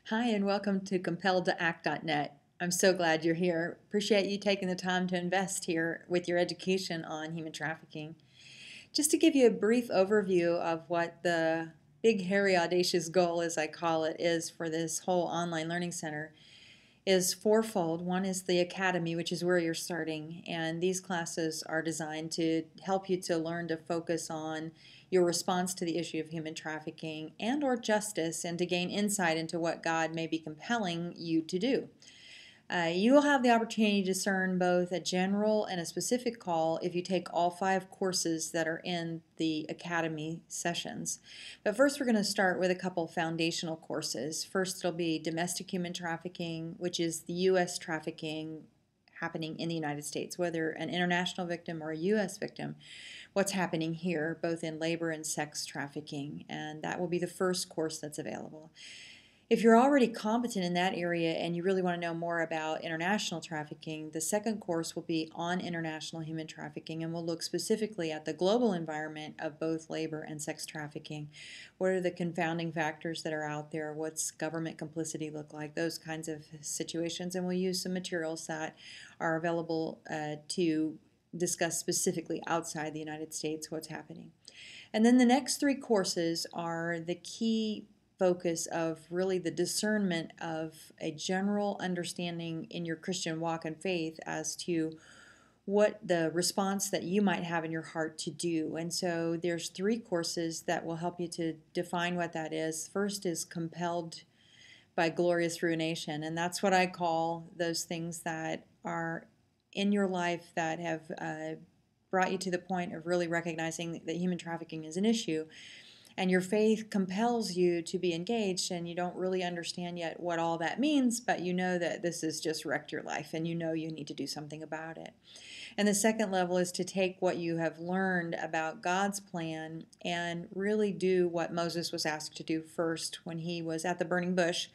Hi, and welcome to CompelledToAct.net. I'm so glad you're here. Appreciate you taking the time to invest here with your education on human trafficking. Just to give you a brief overview of what the big, hairy, audacious goal, as I call it, is for this whole online learning center is fourfold. One is the Academy, which is where you're starting, and these classes are designed to help you to learn to focus on your response to the issue of human trafficking and or justice, and to gain insight into what God may be compelling you to do. You will have the opportunity to discern both a general and a specific call if you take all 5 courses that are in the Academy sessions. But first we're going to start with a couple foundational courses. First it'll be Domestic Human Trafficking, which is the U.S. trafficking happening in the United States, whether an international victim or a U.S. victim, what's happening here, both in labor and sex trafficking, and that will be the first course that's available. If you're already competent in that area and you really want to know more about international trafficking, the second course will be on international human trafficking, and we'll look specifically at the global environment of both labor and sex trafficking. What are the confounding factors that are out there? What's government complicity look like? Those kinds of situations, and we'll use some materials that are available to discuss specifically outside the United States what's happening. And then the next 3 courses are the key focus of really the discernment of a general understanding in your Christian walk and faith as to what the response that you might have in your heart to do. And so there's 3 courses that will help you to define what that is. First is Compelled by Glorious Ruination, and that's what I call those things that are in your life that have brought you to the point of really recognizing that human trafficking is an issue, and your faith compels you to be engaged, and you don't really understand yet what all that means, but you know that this has just wrecked your life and you know you need to do something about it. And the second level is to take what you have learned about God's plan and really do what Moses was asked to do first when he was at the burning bush.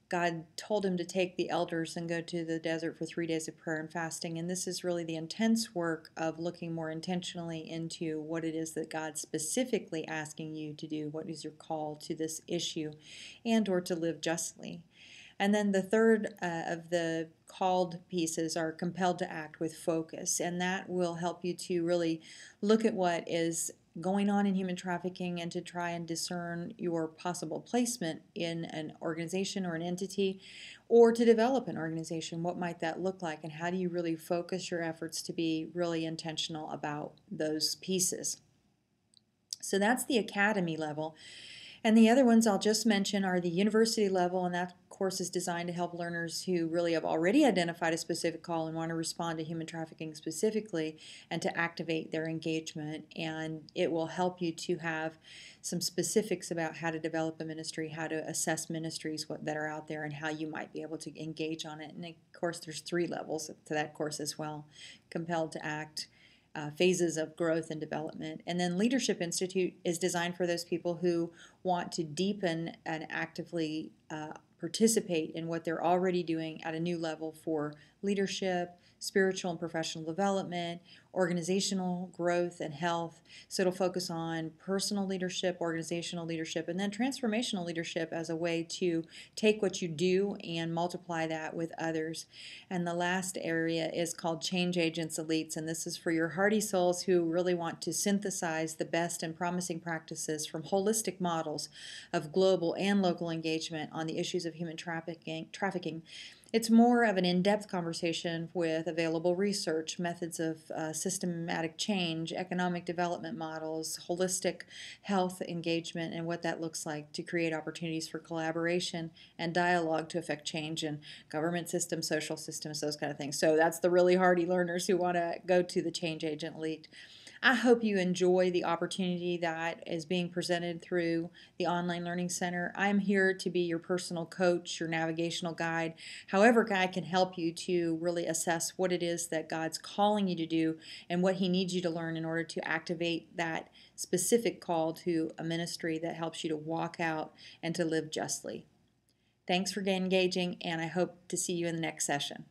God told him to take the elders and go to the desert for 3 days of prayer and fasting. And this is really the intense work of looking more intentionally into what it is that God's specifically asking you to do. What is your call to this issue, and or to live justly? And then the third of the called pieces are Compelled to Act with Focus. And that will help you to really look at what is going on in human trafficking and to try and discern your possible placement in an organization or an entity, or to develop an organization. What might that look like, and how do you really focus your efforts to be really intentional about those pieces? So that's the academy level. And the other ones I'll just mention are the university level, and that course is designed to help learners who really have already identified a specific call and want to respond to human trafficking specifically, and to activate their engagement. And it will help you to have some specifics about how to develop a ministry, how to assess ministries that are out there, and how you might be able to engage on it. And of course there's 3 levels to that course as well: Compelled to Act, phases of growth and development. And then Leadership Institute is designed for those people who want to deepen and actively participate in what they're already doing at a new level for leadership, spiritual and professional development, organizational growth and health. So it'll focus on personal leadership, organizational leadership, and then transformational leadership as a way to take what you do and multiply that with others. And the last area is called Change Agents Elites, and this is for your hardy souls who really want to synthesize the best and promising practices from holistic models of global and local engagement on the issues of human trafficking. It's more of an in-depth conversation with available research, methods of systematic change, economic development models, holistic health engagement, and what that looks like to create opportunities for collaboration and dialogue to affect change in government systems, social systems, those kind of things. So that's the really hardy learners who want to go to the Change Agent Elite. I hope you enjoy the opportunity that is being presented through the Online Learning Center. I'm here to be your personal coach, your navigational guide. However, I can help you to really assess what it is that God's calling you to do and what He needs you to learn in order to activate that specific call to a ministry that helps you to walk out and to live justly. Thanks for engaging, and I hope to see you in the next session.